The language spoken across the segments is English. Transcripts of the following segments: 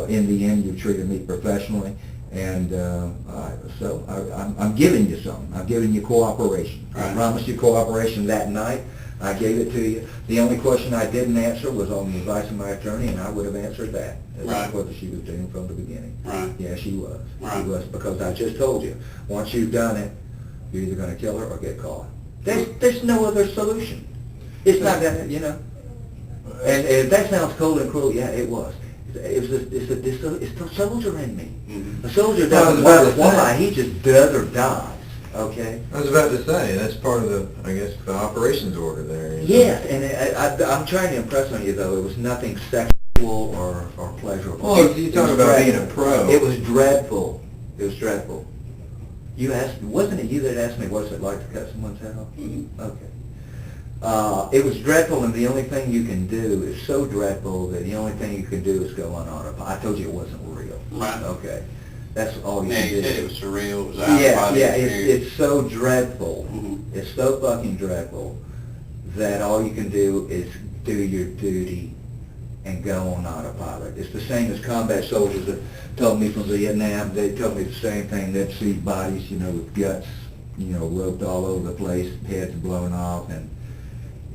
in the end, you treated me professionally, and so I'm giving you some. I'm giving you cooperation. I promised you cooperation that night. I gave it to you. The only question I didn't answer was on the advice of my attorney, and I would have answered that. Right. Whether she was doing from the beginning. Right. Yeah, she was. Right. She was, because I just told you, once you've done it, you're either going to kill her or get caught. There's no other solution. It's not that, you know. And if that sounds cold and cruel, yeah, it was. It's the soldier in me. Mm-hmm. A soldier doesn't matter why, he just does or dies. Okay. I was about to say, that's part of the, I guess, the operations order there. Yes, and I'm trying to impress on you, though, it was nothing sexual or pleasurable. Well, you talk about being a pro. It was dreadful. It was dreadful. You asked, wasn't it you that asked me what's it like to cut someone's head off? Mm-hmm. Okay. It was dreadful, and the only thing you can do is so dreadful that the only thing you can do is go on autopilot. I told you it wasn't real. Right. Okay. That's all you Yeah, can do. you said it was surreal. It was out Yeah, of body experience. it's so dreadful. Mhm. It's so fucking dreadful that all you can do is do your duty and go on autopilot. It's the same as combat soldiers that told me from Vietnam. They told me the same thing. They'd see bodies, you know, with guts, you know, roped all over the place, heads blown off, and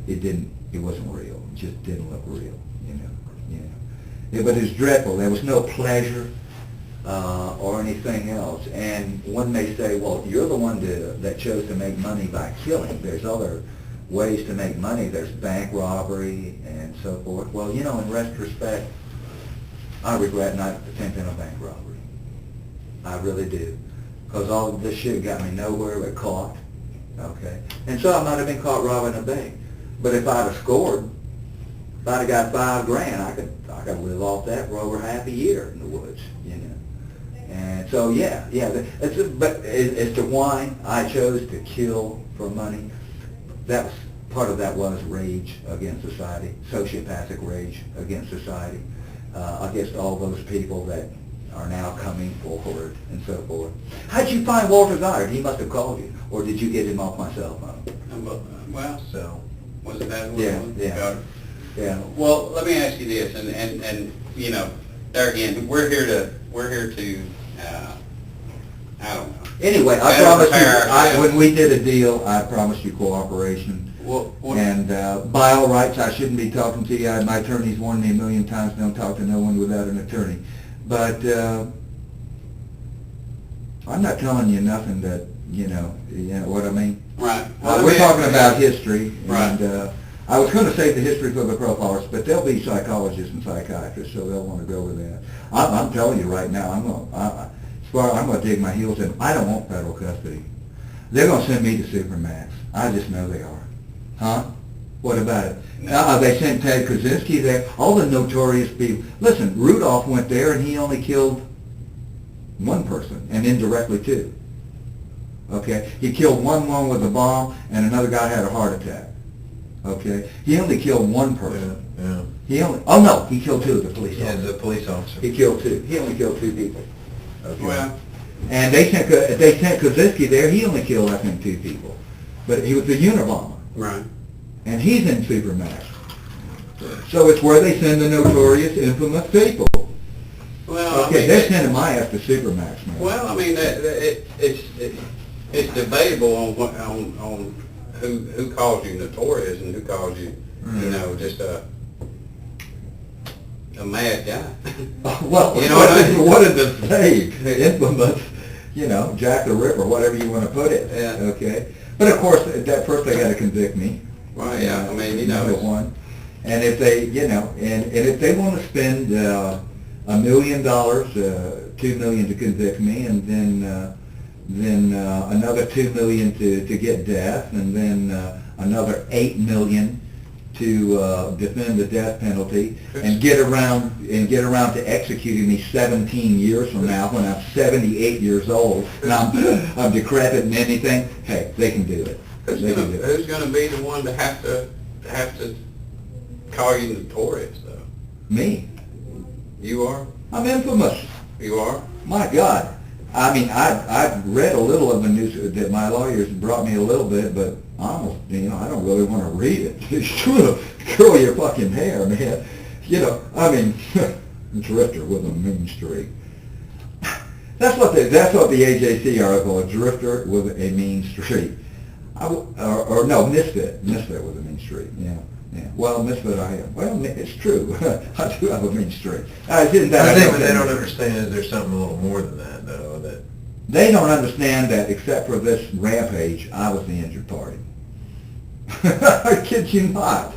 it wasn't real. It just didn't look real, you know. Yeah, but it was dreadful. There was no pleasure or anything else. And one may say, well, you're the one that chose to make money by killing. There's other ways to make money. There's bank robbery and so forth. Well, you know, in retrospect, I regret not attempting a bank robbery. I really do. Because all of this shit got me nowhere but caught. Okay? And so I might have been caught robbing a bank. But if I'd have scored, if I'd have got $5,000, I could live off that for over half a year in the woods, you know. And so, yeah. But as to why I chose to kill for money, that was, part of that was rage against society, sociopathic rage against society, against all those people that are now coming forward and so forth. How'd you find Walter Goddard? He must have called you, or did you get him off my cell phone? Well, So, was it that one? Yeah. Yeah. Well, let me ask you this, and you know, there again, we're here to I don't know. Anyway, I promised you, when we did a deal, I promised you cooperation. Well, And by all rights, I shouldn't be talking to you. My attorney's warned me a million times, don't talk to no one without an attorney. But I'm not telling you nothing that, you know what I mean? right. Well, We're talking about history. Right. And I was going to save the history for the profilers, but they'll be psychologists and psychiatrists, so they'll want to go with that. I'm telling you right now, I'm going to dig my heels in. I don't want federal custody. They're going to send me to Supermax. I just know they are. Huh? What about it? No. They sent Ted Kaczynski there, all the notorious people. Listen, Rudolph went there and he only killed one person, and indirectly two. Okay? He killed one with a bomb, and another guy had a heart attack. Okay? He only killed one person. yeah. He killed two of the police Yeah, officers. the police officer. He killed two. He only killed two people. Okay? Well, And they sent Kaczynski there. He only killed, I think, two people. But he was the Unabomber. right. And he's in Supermax. So it's where they send the notorious, infamous people. Well, Okay, they're sending my ass to Supermax, man. Well, I mean, it's debatable on who calls you notorious and who calls you, you know, just a mad guy. Well, You know what what did it say? Infamous, you know, Jack the Ripper, whatever you want to put it. Yeah. Okay. But of course, that first they got to convict me. Well, yeah, I mean, you know, Number one. And if they, and if they want to spend $1 million, $2 million to convict me, and then another $2 million to get death, and then another $8 million to defend the death penalty, and get around to executing me 17 years from now when I'm 78 years old and I'm decrepit and anything. Hey, they can do it. who's gonna be the one to have to call you notorious though? Me. You are. I'm infamous. You are. My God. I mean, I've read a little of the news that my lawyers brought me a little bit, but almost, I don't really want to read it. It's true. Curl your fucking hair, man. I mean, drifter was a mean streak. That's what the AJC article, a drifter with a mean streak. No, misfit. Misfit was a mean streak, yeah. Well, misfit I am. Well, it's true. I do have a mean streak. I think what they don't understand is there's something a little more than that, though, that... They don't understand that, except for this rampage, I was the injured party. I kid you not.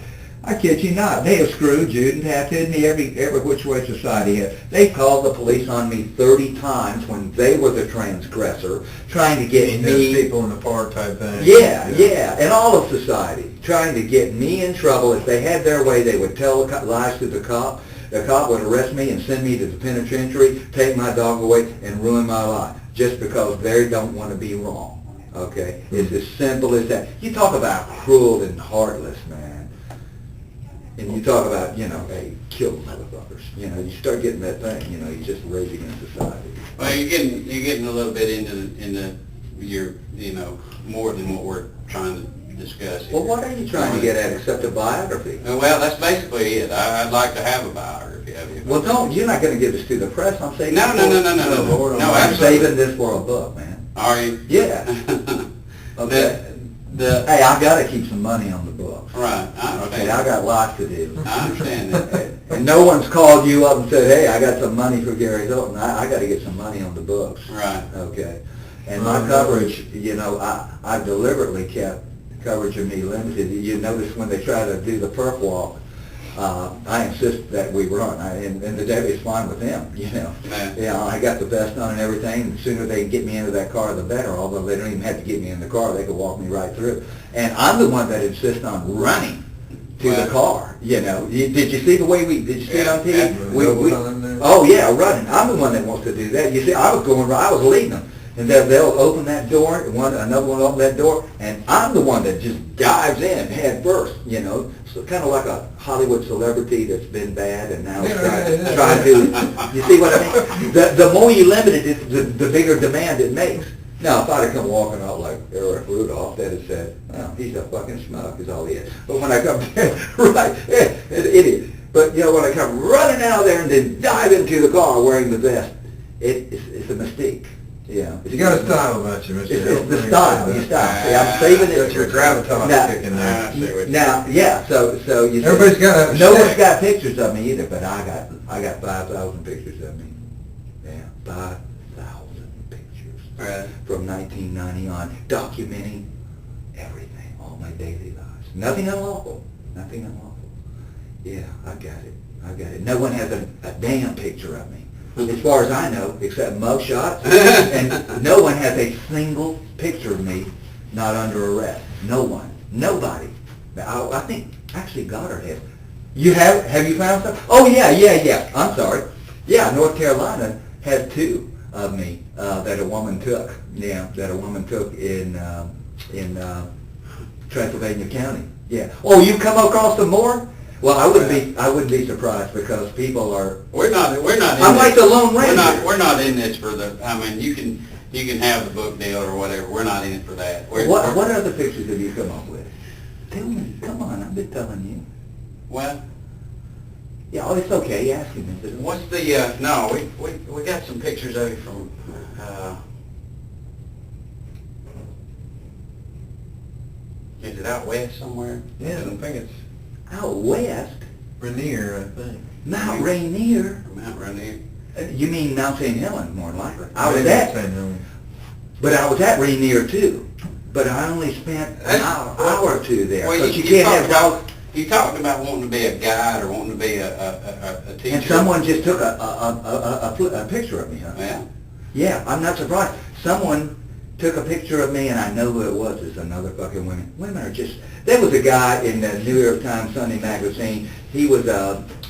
They have screwed, Jude, and tattooed me every which way society has. They called the police on me 30 times when they were the transgressor, trying to get me... Those people in the park type thing. Yeah, and all of society, trying to get me in trouble. If they had their way, they would tell lies to the cop. The cop would arrest me and send me to the penitentiary, take my dog away, and ruin my life, just because they don't want to be wrong. Okay? It's as simple as that. You talk about cruel and heartless, man. And you talk about, hey, kill motherfuckers. You start getting that thing, you're just raging in society. Well, you're getting a little bit into your, more than what we're trying to discuss here. Well, what are you trying to get at except a biography? Well, that's basically it. I'd like to have a biography of you. Well, you're not going to give this to the press. I'm saving No, I'm absolutely. saving this for a book, man. Are you? Yeah. Okay. Hey, I got to keep some money on the books. Right, I understand. Okay, I got lots to do. I understand that. And no one's called you up and said, hey, I got some money for Gary Hilton. I got to get some money on the books. Right. Okay. And my coverage, I deliberately kept coverage of me limited. You notice when they try to do the perp walk, I insist that we run. And the Debbie's fine with them, Yeah, I got the vest on and everything. The sooner they can get me into that car, the better. Although they don't even have to get me in the car, they could walk me right through. And I'm the one that insists on running to the car. Did you see the way did you see it on TV? Oh yeah, running. I'm the one that wants to do that. You see, I was leading them. And they'll open that door, another one will open that door, and I'm the one that just dives in head first, So kind of like a Hollywood celebrity that's been bad and now trying to, you see what I mean? The more you limit it, the bigger demand it makes. Now, if I'd have come walking out like Eric Rudolph, they'd have said, well, he's a fucking schmuck, is all he is. But when I come, an idiot. But, when I come running out there and then dive into the car wearing the vest, it's a mystique. Yeah. You got a style about you, Mr. It's the style. See, I'm saving it. Your gravitas kicking there. Now, yeah. So you. Everybody's got a. No one's got pictures of me either, but I got 5,000 pictures of me. Yeah, 5,000 pictures. Right. From 1990 on, documenting everything, all my daily lives. Nothing unlawful. Yeah, I got it. No one has a damn picture of me. As far as I know, except mugshots, and no one has a single picture of me not under arrest. No one. Nobody. I think actually Goddard has. You have you found some? Oh yeah. I'm sorry. Yeah, North Carolina had 2 of me that a woman took. Yeah, that a woman took in Transylvania County. Yeah. Oh, you come across some more? Well, I wouldn't be surprised because people are. We're not. I'm like the Lone Ranger. We're not in this for the. I mean, you can have the book deal or whatever. We're not in it for that. What other pictures have you come up with? Tell me. Come on, I've been telling you. Well. Yeah, it's okay. Ask him. What's the? No, we got some pictures of you from. Is it out west somewhere? Yeah, I think it's. Out west? Rainier, I think. Mount Rainier? Mount Rainier. You mean Mount St. Helens, more than likely. I was at Rainier too. But I only spent an hour or two there. Well, you talked about wanting to be a guide or wanting to be a teacher. And someone just took a picture of me, huh? Yeah. Yeah, I'm not surprised. Someone took a picture of me, and I know who it was. It's another fucking women. Women are just... There was a guy in the New York Times Sunday magazine. He was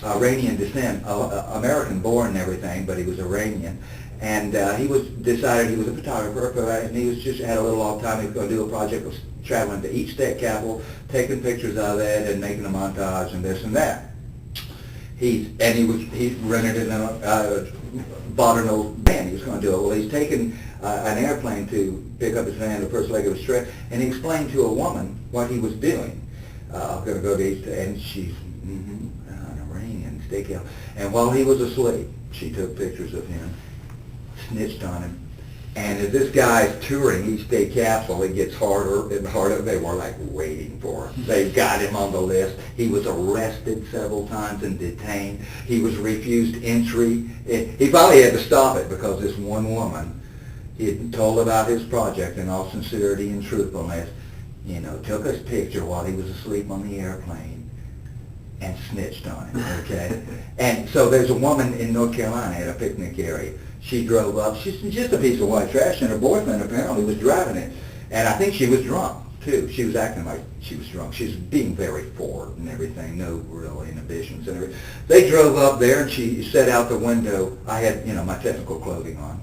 Iranian descent, American born and everything, but he was Iranian. And decided he was a photographer, and he was just had a little off time. He was going to do a project of traveling to each state capital, taking pictures of it, and making a montage and this and that. He rented it, bought an old van. He was going to do it. Well, he's taken an airplane to pick up his van, the first leg of his trip, and he explained to a woman what he was doing. I'm going to go to East, and she's an Iranian. Dekalb. And while he was asleep, she took pictures of him, snitched on him. And as this guy's touring each day capsule, it gets harder and harder. They were like waiting for him. They got him on the list. He was arrested several times and detained. He was refused entry. He finally had to stop it because this one woman, he had told about his project in all sincerity and truthfulness, you know, took his picture while he was asleep on the airplane and snitched on him, okay? And so there's a woman in North Carolina at a picnic area. She drove up. She's just a piece of white trash, and her boyfriend apparently was driving it. And I think she was drunk, too. She was acting like she was drunk. She was being very forward and everything, no real inhibitions and everything. They drove up there, and she said out the window, I had, you know, my technical clothing on,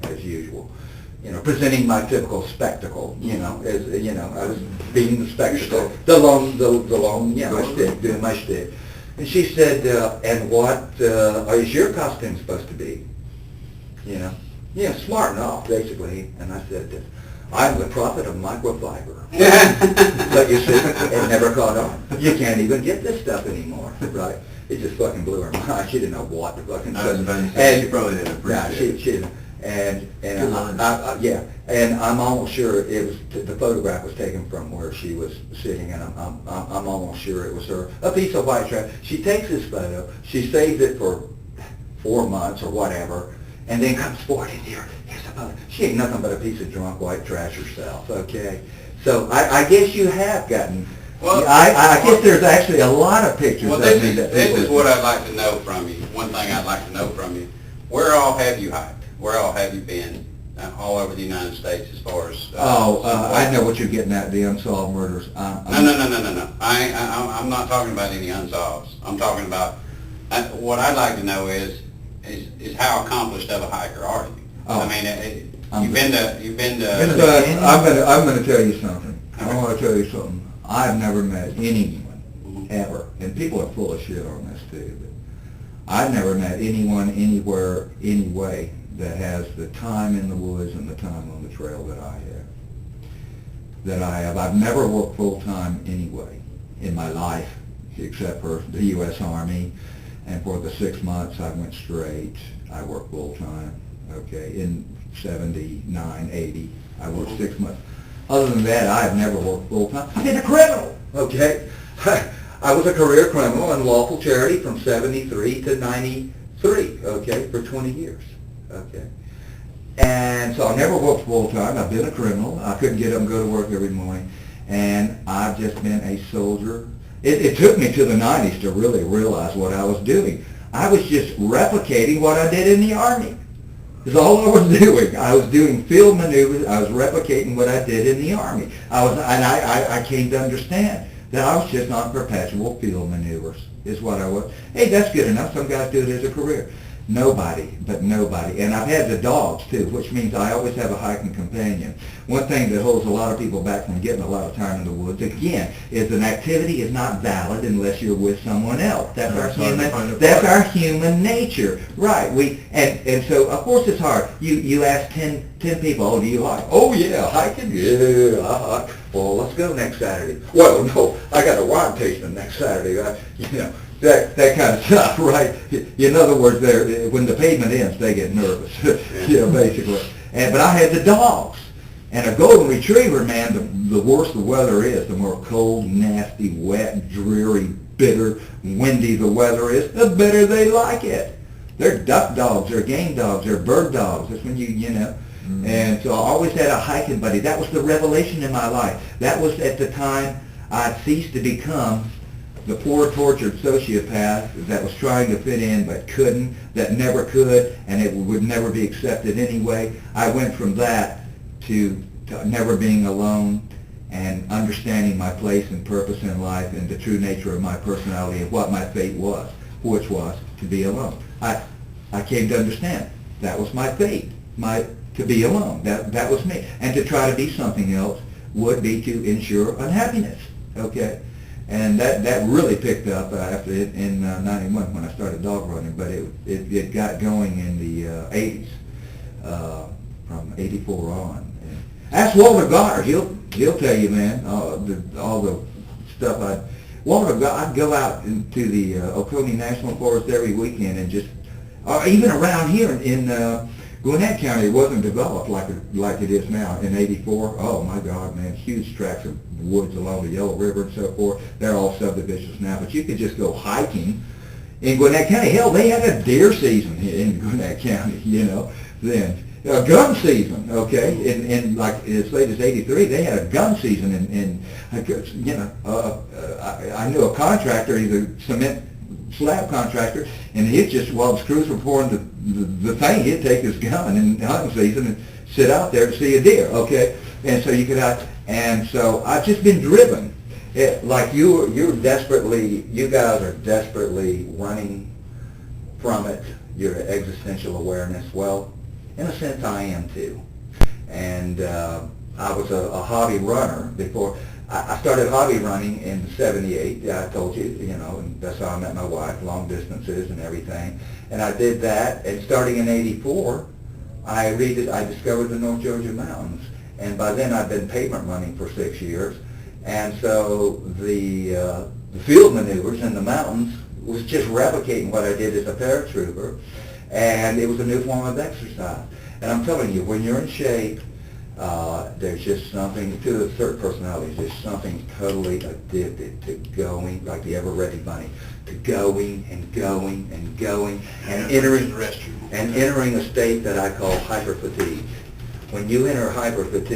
as usual. You know, presenting my typical spectacle, you know, as, you know, I was being the spectacle, the long, yeah, my shtick, doing my shtick. And she said, and what is your costume supposed to be? You know, yeah, smart enough, basically. And I said, I'm the prophet of microfiber. But you see, it never caught on. You can't even get this stuff anymore, right? It just fucking blew her mind. She didn't know what to fucking say. She probably didn't appreciate it. She didn't. And yeah, and I'm almost sure it was, the photograph was taken from where she was sitting, and I'm almost sure it was her. A piece of white trash. She takes this photo, she saves it for 4 months or whatever, and then comes forward in here. Here's a photo. She ain't nothing but a piece of drunk white trash herself. Okay, so I guess you have gotten. Well, I guess there's actually a lot of pictures. Well, this is what I'd like to know from you. One thing I'd like to know from you: where all have you hiked? Where all have you been? All over the United States, as far as. I know what you're getting at. The unsolved murders. No. I'm not talking about any unsolved. I'm talking about what I'd like to know is how accomplished of a hiker are you? I mean, you've been to. I'm going to tell you something. I want to tell you something. I've never met anyone ever, and people are full of shit on this too. But I've never met anyone anywhere, any way, that has the time in the woods and the time on the trail that I have. I've never worked full time anyway in my life, except for the U.S. Army. And for the 6 months I went straight, I worked full time, okay, in 79, 80, I worked 6 months. Other than that, I've never worked full time. I've been a criminal, okay? I was a career criminal in lawful charity from 73 to 93, okay, for 20 years, okay? And so I never worked full time. I've been a criminal. I couldn't get up and go to work every morning. And I've just been a soldier. It took me to the 90s to really realize what I was doing. I was just replicating what I did in the Army. That's all I was doing. I was doing field maneuvers. I was replicating what I did in the Army. I came to understand that I was just on perpetual field maneuvers is what I was. Hey, that's good enough. Some guys do it as a career. Nobody. And I've had the dogs too, which means I always have a hiking companion. One thing that holds a lot of people back from getting a lot of time in the woods, again, is an activity is not valid unless you're with someone else. That's our human nature. Right. And so of course it's hard. You ask 10 people, oh, do you hike? Oh yeah, hiking? Yeah, I hike. Well, let's go next Saturday. Well, no, I got a wine tasting next Saturday. That kind of stuff, right? In other words, when the pavement ends, they get nervous, basically. But I had the dogs. And a golden retriever, man, the worse the weather is, the more cold, nasty, wet, dreary, bitter, windy the weather is, the better they like it. They're duck dogs, they're game dogs, they're bird dogs. That's when you know. Mm-hmm. And so I always had a hiking buddy. That was the revelation in my life. That was at the time I ceased to become the poor, tortured sociopath that was trying to fit in but couldn't, that never could, and it would never be accepted anyway. I went from that to never being alone and understanding my place and purpose in life and the true nature of my personality and what my fate was, which was to be alone. I came to understand that was my fate, to be alone. That was me. And to try to be something else would be to ensure unhappiness, okay? And that really picked up after in 91 when I started dog running, but it got going in the 80s, from 84 on. And ask Walter Goddard, he'll tell you, man, all the stuff I'd go out into the Oconee National Forest every weekend and just, or even around here in Gwinnett County, it wasn't developed like it is now. In '84, oh my God, man, huge tracts of woods along the Yellow River and so forth. They're all subdivisions now, but you could just go hiking in Gwinnett County. Hell, they had a deer season in Gwinnett County, then. Gun season, okay, in like as late as '83, they had a gun season, and I knew a contractor, he's a cement slab contractor, and he'd just, while the crews were pouring the thing, he'd take his gun in hunting season and sit out there to see a deer, okay, and so you I've just been driven, like you guys are desperately running from it, your existential awareness. Well, in a sense, I am too. And I was a hobby runner before. I started hobby running in '78. I told you, and that's how I met my wife, long distances and everything. And I did that. And starting in '84, I discovered the North Georgia mountains. And by then, I'd been pavement running for 6 years. And so the field maneuvers in the mountains was just replicating what I did as a paratrooper. And it was a new form of exercise. And I'm telling you, when you're in shape, there's just something, to a certain personality, there's something totally addicted to going, like the ever-ready bunny, to going and going and going and entering a state that I call hyperfatigue. When you enter hyperfatigue,